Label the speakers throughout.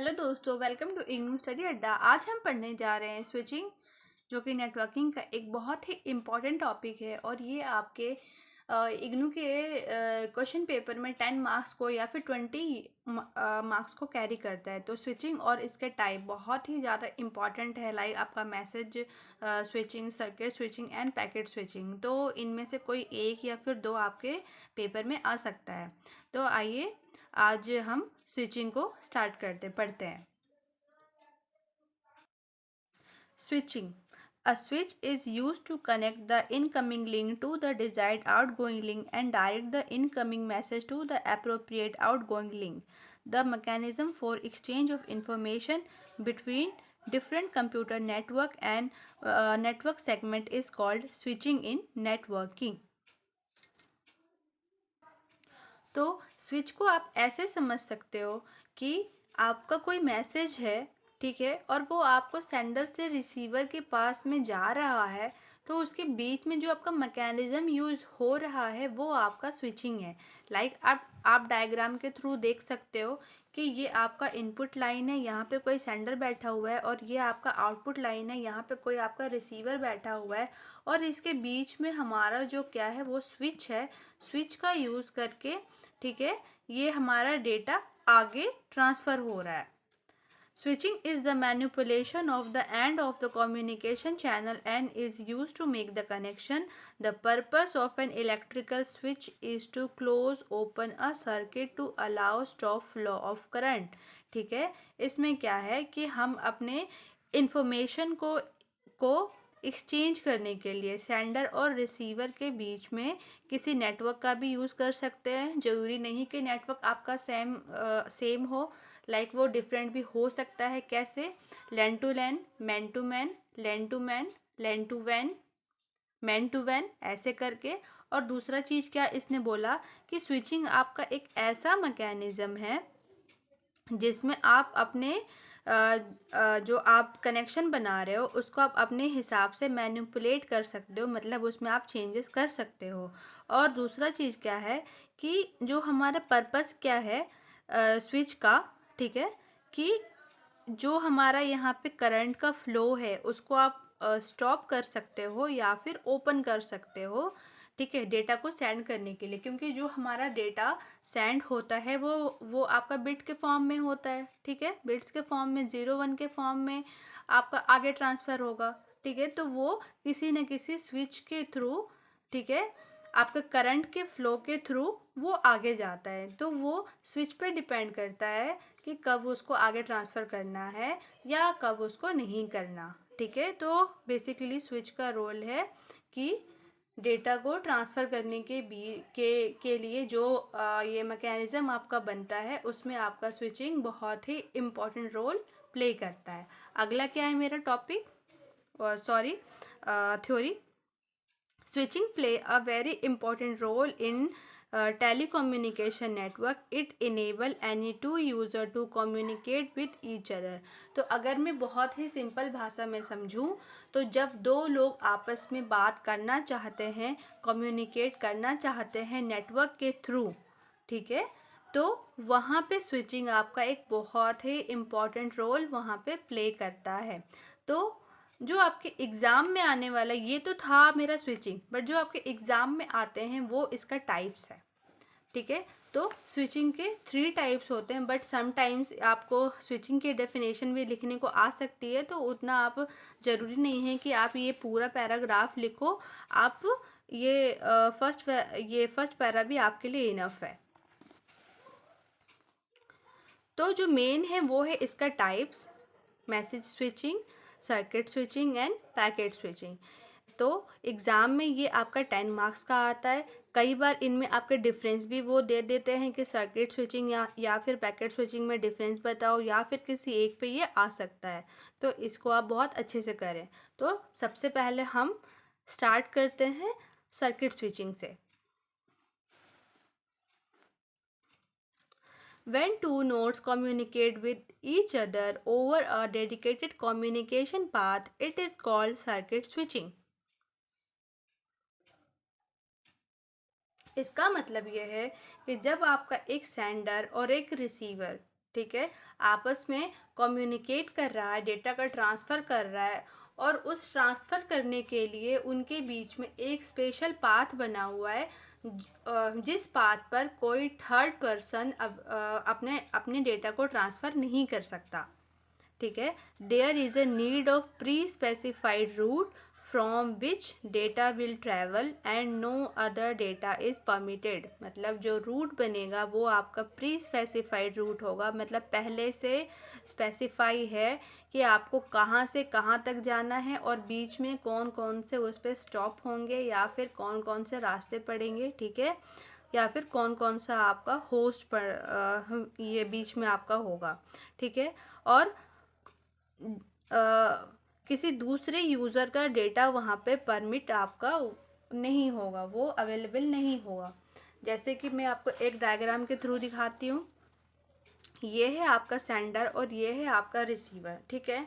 Speaker 1: Hello दोस्तों, welcome to IGNOU study अड्डा। आज हम पढ़ने जा रहे हैं स्विचिंग, जो कि नेटवर्किंग का एक बहुत ही इम्पॉर्टेंट टॉपिक है। और ये आपके इग्नू के क्वेश्चन पेपर में 10 मार्क्स को या फिर 20 मार्क्स को कैरी करता है। तो स्विचिंग और इसके टाइप बहुत ही ज़्यादा इम्पॉर्टेंट है, लाइक आपका message switching, circuit switching end packet switching. तो इनमें से कोई एक या फिर दो आपके पेपर में आ सकता है। तो आइए आज हम स्विचिंग को स्टार्ट पढ़ते हैं। Switching. A switch is used to connect the incoming link to the desired outgoing link and direct the incoming message to the appropriate outgoing link. The mechanism for exchange of information between different computer network and network segment is called switching in networking. तो switch को आप ऐसे समझ सकते हो कि आपका कोई मैसेज है, ठीक है, और वो आपको सेंडर से रिसीवर के पास में जा रहा है। तो उसके बीच में जो आपका मैकेनिज्म यूज़ हो रहा है वो आपका स्विचिंग है। लाइक आप डायग्राम के थ्रू देख सकते हो कि ये आपका इनपुट लाइन है, यहाँ पे कोई सेंडर बैठा हुआ है, और ये आपका आउटपुट लाइन है, यहाँ पे कोई आपका रिसीवर बैठा हुआ है। और इसके बीच में हमारा जो क्या है वो स्विच है। स्विच का यूज़ करके, ठीक है, ये हमारा डेटा आगे ट्रांसफ़र हो रहा है। Switching is the manipulation of the end of the communication channel and is used to make the connection. The purpose of an electrical switch is to close open a circuit to allow stop flow of current. ठीक है, इसमें क्या है कि हम अपने information को exchange करने के लिए सेंडर और रिसीवर के बीच में किसी नेटवर्क का भी यूज़ कर सकते हैं। ज़रूरी नहीं कि नेटवर्क आपका सेम हो, लाइक वो डिफरेंट भी हो सकता है। कैसे? LAN to LAN, MAN to MAN, LAN to MAN, LAN to वैन, मैन टू वैन, ऐसे करके। और दूसरा चीज़ क्या इसने बोला कि स्विचिंग आपका एक ऐसा मैकेनिज़्म है जिसमें आप अपने जो आप कनेक्शन बना रहे हो उसको आप अपने हिसाब से मैनिपुलेट कर सकते हो, मतलब उसमें आप चेंजेस कर सकते हो। और दूसरा चीज़ क्या है कि जो हमारा पर्पस क्या है स्विच का, ठीक है, कि जो हमारा यहाँ पे करंट का फ्लो है उसको आप स्टॉप कर सकते हो या फिर ओपन कर सकते हो, ठीक है, डेटा को सेंड करने के लिए। क्योंकि जो हमारा डेटा सेंड होता है वो आपका बिट के फॉर्म में होता है, ठीक है, बिट्स के फॉर्म में, 0 1 के फॉर्म में आपका आगे ट्रांसफ़र होगा, ठीक है। तो वो किसी न किसी स्विच के थ्रू, ठीक है, आपका करंट के फ्लो के थ्रू वो आगे जाता है। तो वो स्विच पे डिपेंड करता है कि कब उसको आगे ट्रांसफ़र करना है या कब उसको नहीं करना, ठीक है। तो बेसिकली स्विच का रोल है कि डेटा को ट्रांसफ़र करने के लिए जो ये मैकेनिज़्म आपका बनता है उसमें आपका स्विचिंग बहुत ही इम्पॉर्टेंट रोल प्ले करता है। अगला क्या है मेरा topic, theory. Switching play a very important role in telecommunication network. It enable any two user to communicate with each other. तो अगर मैं बहुत ही सिंपल भाषा में समझूं तो जब दो लोग आपस में बात करना चाहते हैं, कम्युनिकेट करना चाहते हैं नेटवर्क के थ्रू, ठीक है, तो वहाँ पे स्विचिंग आपका एक बहुत ही इम्पॉर्टेंट रोल वहाँ पे प्ले करता है। तो जो आपके एग्ज़ाम में आने वाला, ये तो था मेरा स्विचिंग, बट जो आपके एग्ज़ाम में आते हैं वो इसका टाइप्स है, ठीक है। तो स्विचिंग के 3 टाइप्स होते हैं, बट समटाइम्स आपको स्विचिंग की डेफिनेशन भी लिखने को आ सकती है, तो उतना आप ज़रूरी नहीं है कि आप ये पूरा पैराग्राफ लिखो। आप ये फर्स्ट पैरा भी आपके लिए इनफ है। तो जो मेन है वो है इसका types, message switching, circuit switching end packet switching. तो एग्ज़ाम में ये आपका 10 मार्क्स का आता है। कई बार इनमें आपके डिफरेंस भी वो दे देते हैं कि सर्किट स्विचिंग या फिर पैकेट स्विचिंग में डिफरेंस बताओ, या फिर किसी एक पे ये आ सकता है। तो इसको आप बहुत अच्छे से करें। तो सबसे पहले हम स्टार्ट करते हैं सर्किट स्विचिंग से। When two nodes communicate with each other over a dedicated communication path, it is called circuit switching. इसका मतलब यह है कि जब आपका एक सेंडर और एक रिसीवर, ठीक है, आपस में कम्युनिकेट कर रहा है, डेटा का ट्रांसफ़र कर रहा है, और उस ट्रांसफ़र करने के लिए उनके बीच में एक स्पेशल पाथ बना हुआ है, जिस पाथ पर कोई थर्ड पर्सन अपने अपने डेटा को ट्रांसफ़र नहीं कर सकता। ठीक है, there is a need of pre specified route from which data will travel and no other data is permitted. मतलब जो रूट बनेगा वो आपका प्री स्पेसिफाइड रूट होगा, मतलब पहले से स्पेसिफाई है कि आपको कहाँ से कहाँ तक जाना है और बीच में कौन कौन से उस पर स्टॉप होंगे या फिर कौन कौन से रास्ते पड़ेंगे। ठीक है, या फिर कौन कौन सा आपका होस्ट पर ये बीच में आपका होगा। ठीक है, और किसी दूसरे यूज़र का डेटा वहाँ पे परमिट आपका नहीं होगा, वो अवेलेबल नहीं होगा। जैसे कि मैं आपको एक डायग्राम के थ्रू दिखाती हूँ। ये है आपका सेंडर और ये है आपका रिसीवर। ठीक है,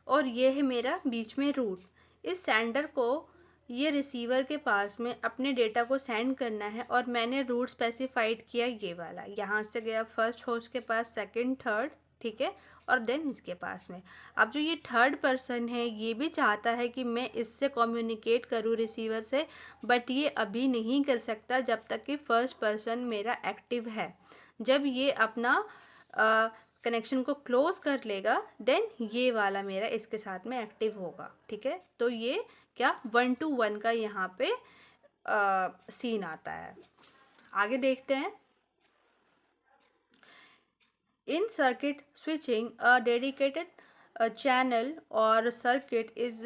Speaker 1: और ये है मेरा बीच में रूट। इस सेंडर को ये रिसीवर के पास में अपने डेटा को सेंड करना है और मैंने रूट स्पेसिफाइड किया ये वाला, यहाँ से गया फर्स्ट होस्ट के पास, सेकंड, थर्ड। ठीक है, और देन इसके पास में। अब जो ये थर्ड पर्सन है ये भी चाहता है कि मैं इससे कम्युनिकेट करूँ रिसीवर से, बट ये अभी नहीं कर सकता जब तक कि फर्स्ट पर्सन मेरा एक्टिव है। जब ये अपना कनेक्शन को क्लोज कर लेगा देन ये वाला मेरा इसके साथ में एक्टिव होगा। ठीक है, तो ये क्या 1 to 1 का यहाँ पे सीन आता है। आगे देखते हैं। In circuit switching, a dedicated channel or circuit is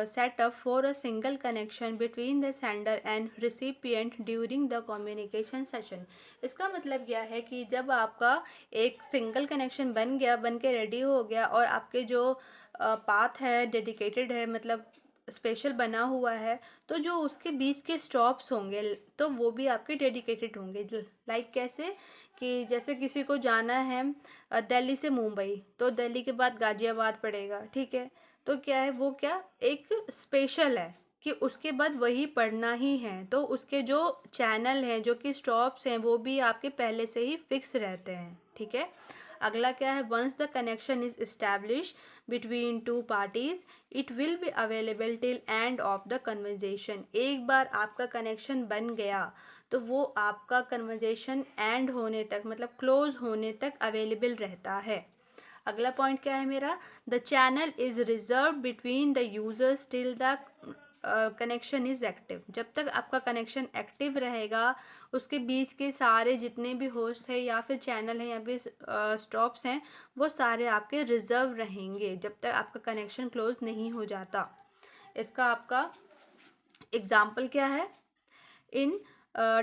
Speaker 1: set up for a single connection between the sender and recipient during the communication session. इसका मतलब यह है कि जब आपका एक सिंगल कनेक्शन बन के रेडी हो गया और आपके जो पाथ है डेडिकेटेड है, मतलब स्पेशल बना हुआ है, तो जो उसके बीच के स्टॉप्स होंगे तो वो भी आपके डेडिकेटेड होंगे। लाइक कैसे कि जैसे किसी को जाना है दिल्ली से मुंबई, तो दिल्ली के बाद गाजियाबाद पड़ेगा। ठीक है, तो क्या है वो क्या एक स्पेशल है कि उसके बाद वही पढ़ना ही है, तो उसके जो चैनल हैं जो कि स्टॉप्स हैं वो भी आपके पहले से ही फिक्स रहते हैं। ठीक है, अगला क्या है, once the connection is establish between two parties it will be available till end of the conversation. एक बार आपका कनेक्शन बन गया तो वो आपका कन्वर्जेशन एंड होने तक, मतलब क्लोज होने तक अवेलेबल रहता है। अगला पॉइंट क्या है मेरा, the channel is reserve between the users till the connection is active. जब तक आपका कनेक्शन एक्टिव रहेगा उसके बीच के सारे जितने भी होस्ट है या फिर चैनल है या फिर स्टॉप्स हैं वो सारे आपके रिजर्व रहेंगे जब तक आपका कनेक्शन क्लोज नहीं हो जाता। इसका आपका एग्जाम्पल क्या है, इन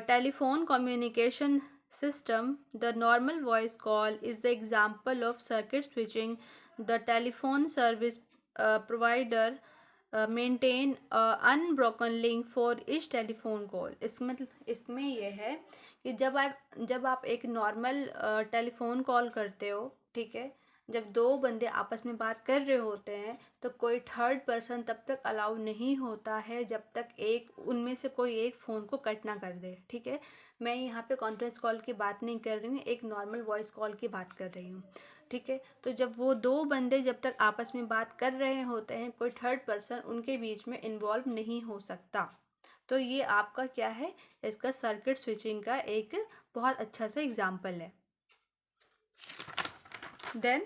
Speaker 1: telephone communication system the normal voice call is the example of circuit switching. The telephone service provider maintain unbroken link for each telephone call. इसमें यह है कि जब आप एक नॉर्मल टेलीफोन कॉल करते हो, ठीक है, जब दो बंदे आपस में बात कर रहे होते हैं तो कोई थर्ड पर्सन तब तक अलाउ नहीं होता है जब तक एक उनमें से कोई एक फ़ोन को कट ना कर दे। ठीक है, मैं यहाँ पे कॉन्फ्रेंस कॉल की बात नहीं कर रही हूँ, एक नॉर्मल वॉइस कॉल की बात कर रही हूँ। ठीक है, तो जब वो दो बंदे जब तक आपस में बात कर रहे होते हैं कोई थर्ड पर्सन उनके बीच में इन्वॉल्व नहीं हो सकता। तो ये आपका क्या है, इसका सर्किट स्विचिंग का एक बहुत अच्छा सा एग्जाम्पल है। देन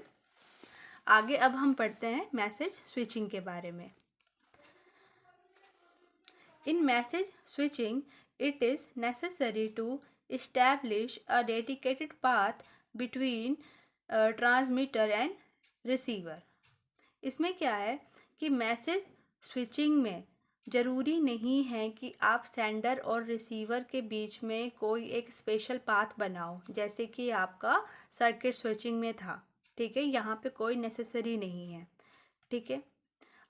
Speaker 1: आगे अब हम पढ़ते हैं मैसेज स्विचिंग के बारे में। In message switching it is necessary to establish a dedicated path between transmitter and receiver. इसमें क्या है कि मैसेज स्विचिंग में ज़रूरी नहीं है कि आप सेंडर और रिसीवर के बीच में कोई एक स्पेशल पाथ बनाओ जैसे कि आपका सर्किट स्विचिंग में था। ठीक है, यहाँ पे कोई नेसेसरी नहीं है। ठीक है,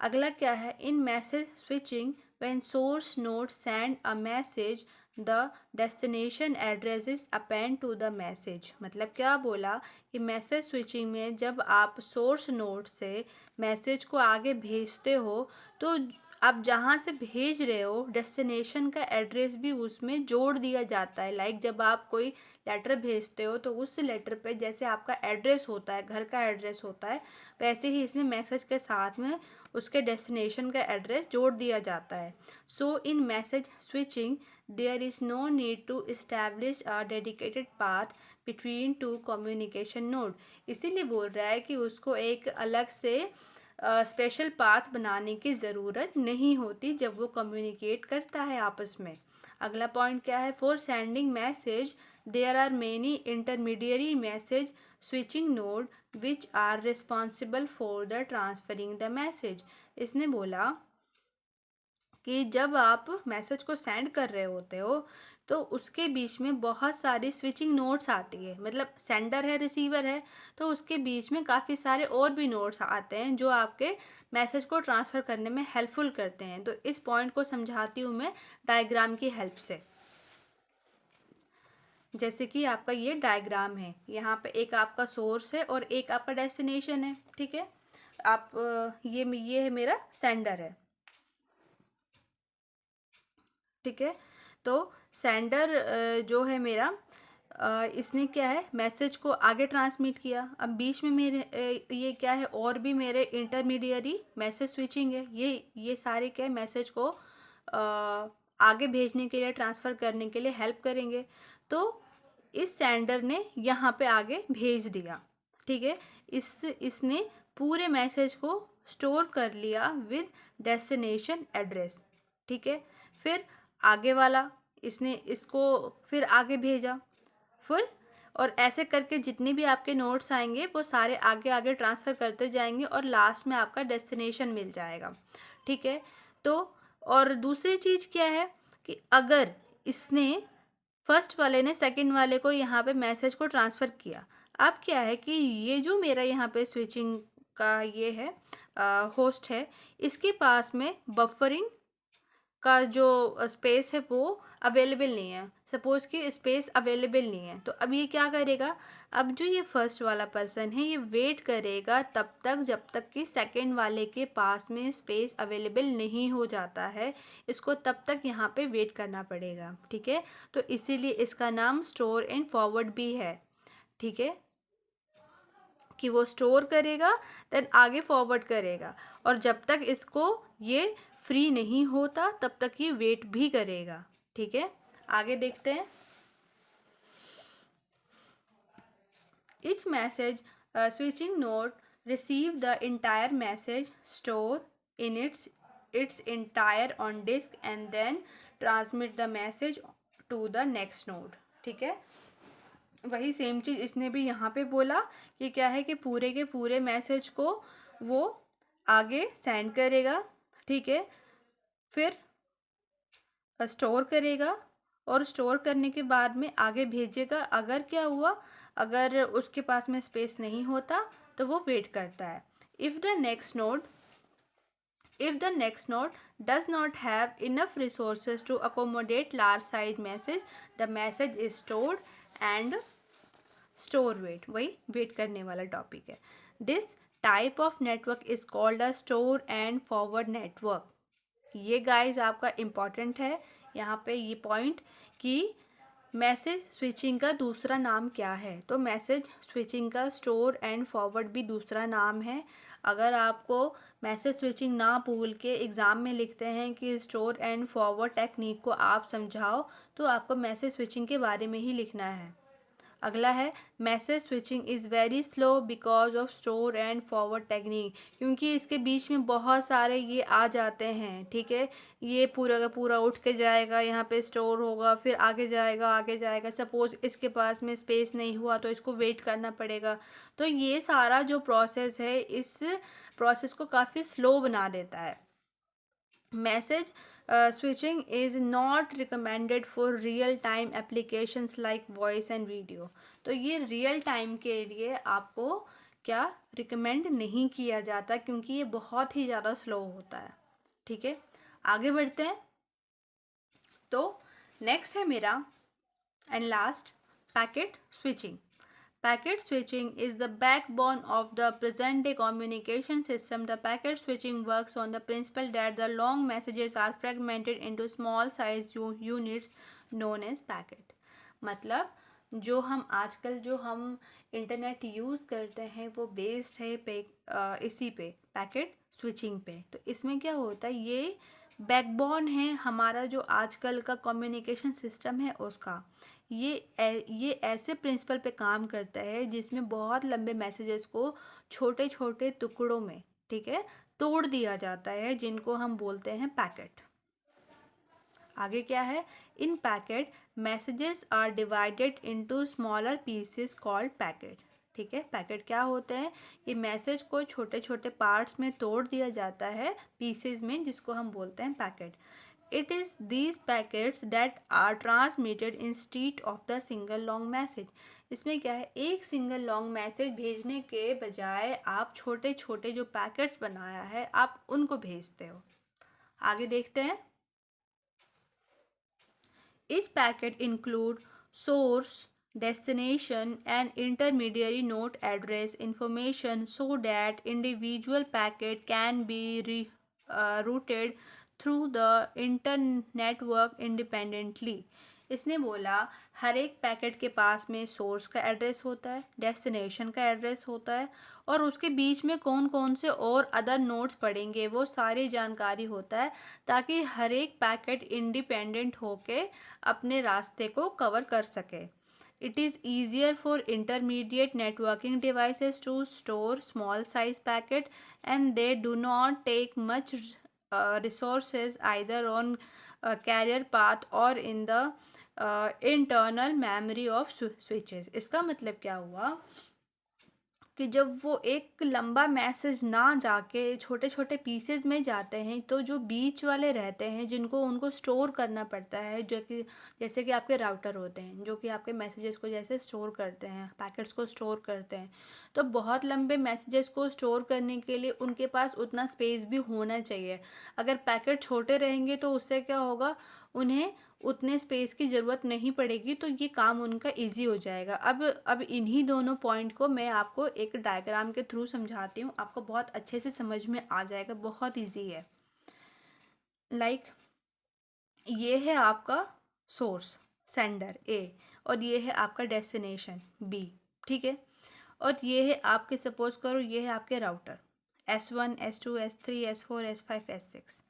Speaker 1: अगला क्या है, in message switching when source node send a message the destination address is append to the message. मतलब क्या बोला कि मैसेज स्विचिंग में जब आप सोर्स नोड से मैसेज को आगे भेजते हो तो आप जहाँ से भेज रहे हो डेस्टिनेशन का एड्रेस भी उसमें जोड़ दिया जाता है। लाइक जब आप कोई लेटर भेजते हो तो उस लेटर पे जैसे आपका एड्रेस होता है, घर का एड्रेस होता है, वैसे ही इसमें मैसेज के साथ में उसके डेस्टिनेशन का एड्रेस जोड़ दिया जाता है। So in message switching there is no need to establish a dedicated path between two communication node. इसीलिए बोल रहा है कि उसको एक अलग से स्पेशल पाथ बनाने की ज़रूरत नहीं होती जब वो कम्युनिकेट करता है आपस में। अगला पॉइंट क्या है? For sending message there are many intermediary message switching node which are responsible for the transferring the message. इसने बोला कि जब आप मैसेज को सेंड कर रहे होते हो तो उसके बीच में बहुत सारी स्विचिंग नोट्स आती है। मतलब सेंडर है, रिसीवर है, तो उसके बीच में काफ़ी सारे और भी नोट्स आते हैं जो आपके मैसेज को ट्रांसफ़र करने में हेल्पफुल करते हैं। तो इस पॉइंट को समझाती हूँ मैं डायग्राम की हेल्प से। जैसे कि आपका ये डायग्राम है, यहाँ पे एक आपका सोर्स है और एक आपका डेस्टिनेशन है। ठीक है, आप ये है मेरा सेंडर है। ठीक है, तो सेंडर जो है मेरा इसने क्या है, मैसेज को आगे ट्रांसमिट किया। अब बीच में मेरे ये क्या है, और भी मेरे इंटरमीडियरी मैसेज स्विचिंग है। ये सारे क्या है, मैसेज को आगे भेजने के लिए, ट्रांसफ़र करने के लिए हेल्प करेंगे। तो इस सेंडर ने यहाँ पे आगे भेज दिया। ठीक है, इसने पूरे मैसेज को स्टोर कर लिया विद डेस्टिनेशन एड्रेस। ठीक है, फिर आगे वाला इसने इसको फिर आगे भेजा, फिर और ऐसे करके जितने भी आपके नोट्स आएंगे वो सारे आगे आगे ट्रांसफ़र करते जाएंगे और लास्ट में आपका डेस्टिनेशन मिल जाएगा। ठीक है, तो और दूसरी चीज़ क्या है कि अगर इसने फर्स्ट वाले ने सेकंड वाले को यहाँ पे मैसेज को ट्रांसफ़र किया, अब क्या है कि ये जो मेरा यहाँ पे स्विचिंग का ये है होस्ट है, इसके पास में बफरिंग का जो स्पेस है वो अवेलेबल नहीं है। सपोज़ कि स्पेस अवेलेबल नहीं है, तो अब ये क्या करेगा, अब जो ये फर्स्ट वाला पर्सन है ये वेट करेगा तब तक जब तक कि सेकंड वाले के पास में स्पेस अवेलेबल नहीं हो जाता है। इसको तब तक यहाँ पे वेट करना पड़ेगा। ठीक है, तो इसीलिए इसका नाम स्टोर एंड फॉरवर्ड भी है। ठीक है, कि वो स्टोर करेगा देन आगे फॉरवर्ड करेगा, और जब तक इसको ये फ्री नहीं होता तब तक ये वेट भी करेगा। ठीक है, आगे देखते हैं। Each message switching node receive the entire message, store in its entire on disk and then transmit the message to the next node। ठीक है, वही सेम चीज़ इसने भी यहाँ पे बोला कि क्या है कि पूरे के पूरे मैसेज को वो आगे सेंड करेगा। ठीक है, फिर स्टोर करेगा और स्टोर करने के बाद में आगे भेजेगा। अगर क्या हुआ, अगर उसके पास में स्पेस नहीं होता तो वो वेट करता है। If the next node does not have enough resources to accommodate large size message, the message is stored and store wait, वही वेट करने वाला टॉपिक है। This type of network is called a store and forward network. ये guys आपका important है यहाँ पे ये पॉइंट कि मैसेज स्विचिंग का दूसरा नाम क्या है। तो मैसेज स्विचिंग का स्टोर एंड फॉरवर्ड भी दूसरा नाम है। अगर आपको मैसेज स्विचिंग ना भूल के एग्ज़ाम में लिखते हैं कि स्टोर एंड फॉरवर्ड टेक्निक को आप समझाओ, तो आपको मैसेज स्विचिंग के बारे में ही लिखना है। अगला है message switching is very slow because of store and forward technique, क्योंकि इसके बीच में बहुत सारे ये आ जाते हैं। ठीक है, ये पूरा का पूरा उठ के जाएगा, यहाँ पे स्टोर होगा, फिर आगे जाएगा। सपोज़ इसके पास में स्पेस नहीं हुआ तो इसको वेट करना पड़ेगा। तो ये सारा जो प्रोसेस है इस प्रोसेस को काफ़ी स्लो बना देता है। Message switching is not recommended for real time applications like voice and video। तो ये रियल टाइम के लिए आपको क्या रिकमेंड नहीं किया जाता, क्योंकि ये बहुत ही ज़्यादा स्लो होता है। ठीक है, आगे बढ़ते हैं। तो नेक्स्ट है मेरा and last packet switching. Packet switching is the backbone of the present day communication system. The packet switching works on the principle that the long messages are fragmented into small size units known as packet. मतलब जो हम आजकल जो हम internet use करते हैं वो based है इसी पे पैकेट स्विचिंग पे। तो इसमें क्या होता है, ये बैकबोन है हमारा जो आजकल का कम्युनिकेशन सिस्टम है उसका। ये ऐसे प्रिंसिपल पे काम करता है जिसमें बहुत लंबे मैसेजेस को छोटे छोटे टुकड़ों में, ठीक है, तोड़ दिया जाता है, जिनको हम बोलते हैं पैकेट। आगे क्या है, in packet messages are divided into smaller pieces called packet. ठीक है, पैकेट क्या होते हैं, ये मैसेज को छोटे छोटे पार्ट्स में तोड़ दिया जाता है पीसेस में, जिसको हम बोलते हैं packet. It is these packets that are transmitted instead of the single long message. इसमें क्या है, एक सिंगल लॉन्ग मैसेज भेजने के बजाय आप छोटे छोटे जो पैकेट्स बनाया है आप उनको भेजते हो। आगे देखते हैं। Each packet include source, destination and intermediary note address information so that individual packet can be routed through the network independently. इसने बोला हर एक पैकेट के पास में सोर्स का एड्रेस होता है, डेस्टिनेशन का एड्रेस होता है और उसके बीच में कौन कौन से और अदर नोट्स पड़ेंगे वो सारी जानकारी होता है, ताकि हर एक पैकेट इंडिपेंडेंट होके अपने रास्ते को कवर कर सके। It is easier for intermediate networking devices to store small size packet and they do not take much resources either on carrier path or in the internal memory of switches. इसका मतलब क्या हुआ कि जब वो एक लंबा मैसेज ना जाके छोटे छोटे पीसेस में जाते हैं, तो जो बीच वाले रहते हैं जिनको उनको स्टोर करना पड़ता है, जो कि जैसे कि आपके राउटर होते हैं जो कि आपके मैसेजेस को जैसे स्टोर करते हैं, पैकेट्स को स्टोर करते हैं, तो बहुत लंबे मैसेजेस को स्टोर करने के लिए उनके पास उतना स्पेस भी होना चाहिए। अगर पैकेट छोटे रहेंगे तो उससे क्या होगा, उन्हें उतने स्पेस की ज़रूरत नहीं पड़ेगी, तो ये काम उनका इजी हो जाएगा। अब इन्हीं दोनों पॉइंट को मैं आपको एक डायग्राम के थ्रू समझाती हूँ, आपको बहुत अच्छे से समझ में आ जाएगा, बहुत इजी है। लाइक ये है आपका सोर्स सेंडर ए और ये है आपका डेस्टिनेशन बी, ठीक है, और ये है आपके सपोज करो ये है आपके router S1 S2 S3 S4 S5 S6।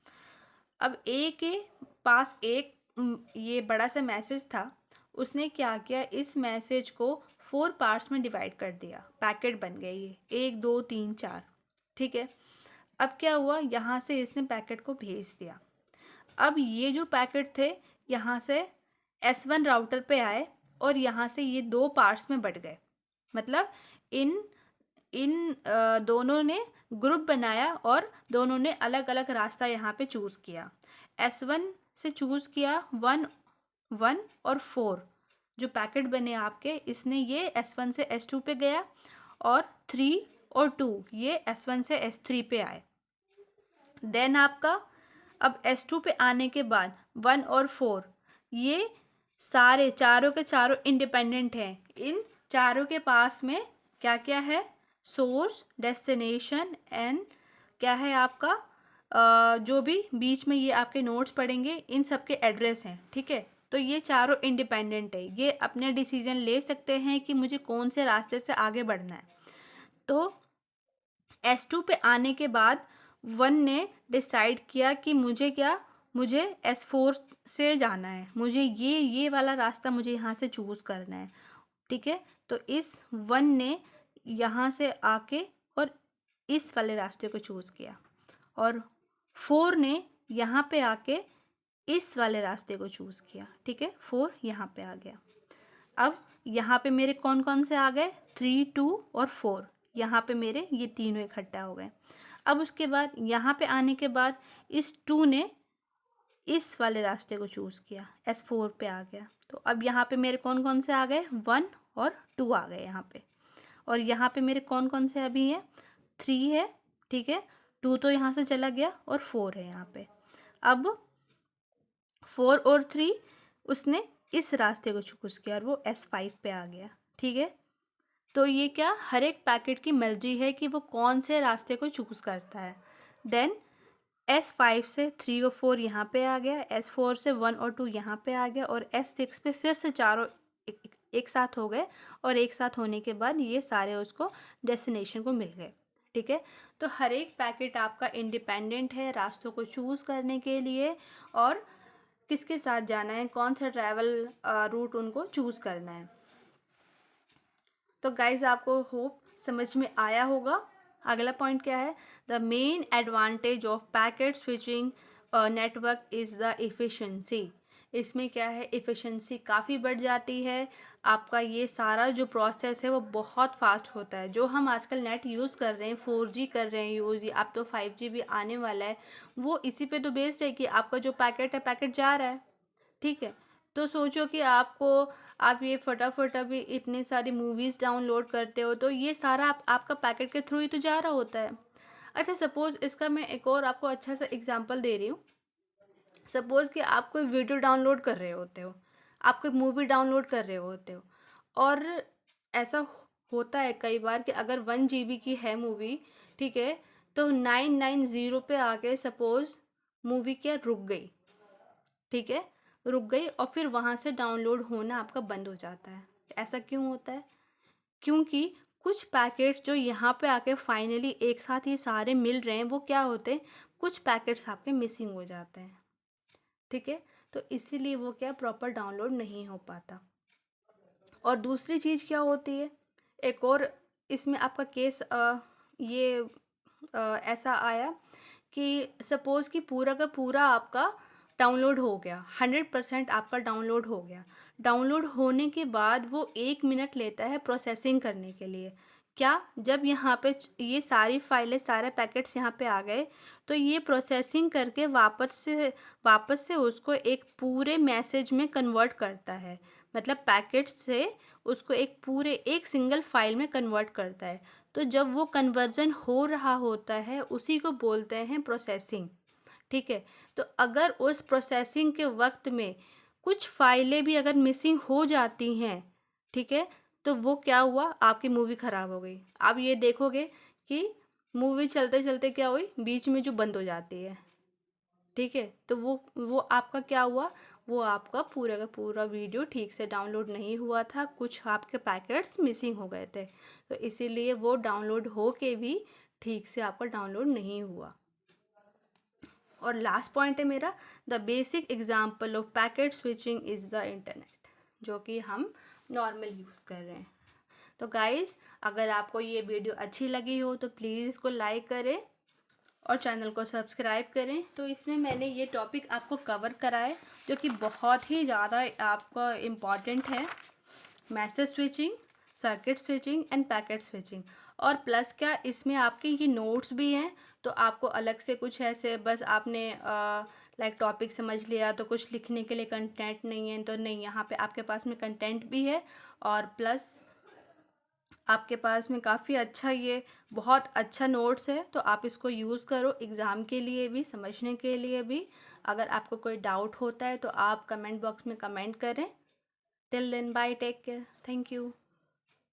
Speaker 1: अब ए के पास एक ये बड़ा सा मैसेज था, उसने क्या किया, इस मैसेज को 4 पार्ट्स में डिवाइड कर दिया, पैकेट बन गए ये 1 2 3 4, ठीक है। अब क्या हुआ, यहाँ से इसने पैकेट को भेज दिया। अब ये जो पैकेट थे यहाँ से S1 राउटर पे आए और यहाँ से ये 2 पार्ट्स में बट गए, मतलब इन इन दोनों ने ग्रुप बनाया और दोनों ने अलग अलग रास्ता यहाँ पे चूज़ किया। S1 से चूज़ किया 1 1 और 4 जो पैकेट बने आपके, इसने ये S1 से S2 पे गया और 3 और 2 ये S1 से S3 पे आए। देन आपका अब S2 पे आने के बाद 1 और 4 ये सारे चारों के चारों इंडिपेंडेंट हैं। इन चारों के पास में क्या क्या है, सोर्स, डेस्टिनेशन एंड क्या है आपका जो भी बीच में ये आपके नोट्स पड़ेंगे इन सब के एड्रेस हैं, ठीक है। तो ये चारों इंडिपेंडेंट है, ये अपने डिसीजन ले सकते हैं कि मुझे कौन से रास्ते से आगे बढ़ना है। तो S2 पे आने के बाद 1 ने डिसाइड किया कि मुझे S4 से जाना है, मुझे ये वाला रास्ता मुझे यहाँ से चूज़ करना है, ठीक है। तो इस 1 ने यहाँ से आके और इस वाले रास्ते को चूज़ किया और 4 ने यहाँ पे आके इस वाले रास्ते को चूज़ किया, ठीक है। 4 यहाँ पे आ गया। अब यहाँ पे मेरे कौन कौन से आ गए, 3 2 और 4, यहाँ पे मेरे ये तीनों इकट्ठा हो गए। अब उसके बाद यहाँ पे आने के बाद इस 2 ने इस वाले रास्ते को चूज़ किया, S4 पे आ गया। तो अब यहाँ पे मेरे कौन कौन से आ गए, 1 और 2 आ गए यहाँ पे। और यहाँ पे मेरे कौन कौन से अभी हैं, 3 है, ठीक है, 2 तो यहाँ से चला गया और 4 है यहाँ पे। अब 4 और 3 उसने इस रास्ते को चूज़ किया और वो S5 पे आ गया, ठीक है। तो ये क्या हर एक पैकेट की मर्जी है कि वो कौन से रास्ते को चूज़ करता है। देन S5 से 3 और 4 यहाँ पे आ गया, S4 से 1 और 2 यहाँ पे आ गया और S6 पे फिर से चारों एक साथ हो गए और एक साथ होने के बाद ये सारे उसको डेस्टिनेशन को मिल गए। ठीक है, तो हर एक पैकेट आपका इंडिपेंडेंट है रास्तों को चूज़ करने के लिए और किसके साथ जाना है, कौन सा ट्रैवल रूट उनको चूज़ करना है। तो गाइज आपको होप समझ में आया होगा। अगला पॉइंट क्या है, the main advantage of packet switching network is the efficiency. इसमें क्या है, एफिशिएंसी काफ़ी बढ़ जाती है। आपका ये सारा जो प्रोसेस है वो बहुत फास्ट होता है। जो हम आजकल नेट यूज़ कर रहे हैं, 4G कर रहे हैं यूज़, अब तो 5G भी आने वाला है, वो इसी पे तो बेस्ड है कि आपका जो पैकेट है पैकेट जा रहा है। ठीक है, तो सोचो कि आप ये फटाफट अभी इतनी सारी मूवीज़ डाउनलोड करते हो तो ये सारा आपका पैकेट के थ्रू ही तो जा रहा होता है। अच्छा, सपोज़ इसका मैं एक और आपको अच्छा सा एग्जांपल दे रही हूँ। सपोज़ कि आप कोई वीडियो डाउनलोड कर रहे होते हो, आप कोई मूवी डाउनलोड कर रहे होते हो और ऐसा होता है कई बार कि अगर 1 GB की है मूवी, ठीक है, तो 990 पे आके सपोज़ मूवी क्या रुक गई। ठीक है, रुक गई और फिर वहाँ से डाउनलोड होना आपका बंद हो जाता है। ऐसा क्यों होता है? क्योंकि कुछ पैकेट्स जो यहाँ पे आके फाइनली एक साथ ये सारे मिल रहे हैं वो क्या होते हैं, कुछ पैकेट्स आपके मिसिंग हो जाते हैं। ठीक है, तो इसीलिए वो क्या प्रॉपर डाउनलोड नहीं हो पाता। और दूसरी चीज़ क्या होती है, एक और इसमें आपका केस ये ऐसा आया कि सपोज़ कि पूरा का पूरा आपका डाउनलोड हो गया, 100% आपका डाउनलोड हो गया। डाउनलोड होने के बाद वो 1 मिनट लेता है प्रोसेसिंग करने के लिए। क्या, जब यहाँ पे ये सारी फाइलें, सारे पैकेट्स यहाँ पे आ गए, तो ये प्रोसेसिंग करके वापस से उसको एक पूरे मैसेज में कन्वर्ट करता है। मतलब पैकेट्स से उसको एक सिंगल फाइल में कन्वर्ट करता है। तो जब वो कन्वर्जन हो रहा होता है उसी को बोलते हैं प्रोसेसिंग। ठीक है, तो अगर उस प्रोसेसिंग के वक्त में कुछ फाइलें भी अगर मिसिंग हो जाती हैं, ठीक है, तो वो क्या हुआ, आपकी मूवी ख़राब हो गई। आप ये देखोगे कि मूवी चलते चलते क्या हुई, बीच में जो बंद हो जाती है। ठीक है, तो वो आपका क्या हुआ, वो आपका पूरा का पूरा वीडियो ठीक से डाउनलोड नहीं हुआ था, कुछ आपके पैकेट्स मिसिंग हो गए थे, तो इसीलिए वो डाउनलोड हो के भी ठीक से आपका डाउनलोड नहीं हुआ। और लास्ट पॉइंट है मेरा, the basic example of packet switching is the internet, जो कि हम नॉर्मल यूज़ कर रहे हैं। तो गाइज़, अगर आपको ये वीडियो अच्छी लगी हो तो प्लीज़ इसको लाइक करें और चैनल को सब्सक्राइब करें। तो इसमें मैंने ये टॉपिक आपको कवर करा है जो कि बहुत ही ज़्यादा आपका इम्पॉर्टेंट है, message switching, circuit switching end packet switching. और प्लस क्या, इसमें आपके ये नोट्स भी हैं, तो आपको अलग से कुछ ऐसे बस आपने लाइक टॉपिक समझ लिया तो कुछ लिखने के लिए कंटेंट नहीं है, तो नहीं, यहाँ पे आपके पास में कंटेंट भी है और प्लस आपके पास में काफ़ी अच्छा, ये बहुत अच्छा नोट्स है, तो आप इसको यूज़ करो एग्ज़ाम के लिए भी, समझने के लिए भी। अगर आपको कोई डाउट होता है तो आप कमेंट बॉक्स में कमेंट करें। Till then bye, take care, thank you.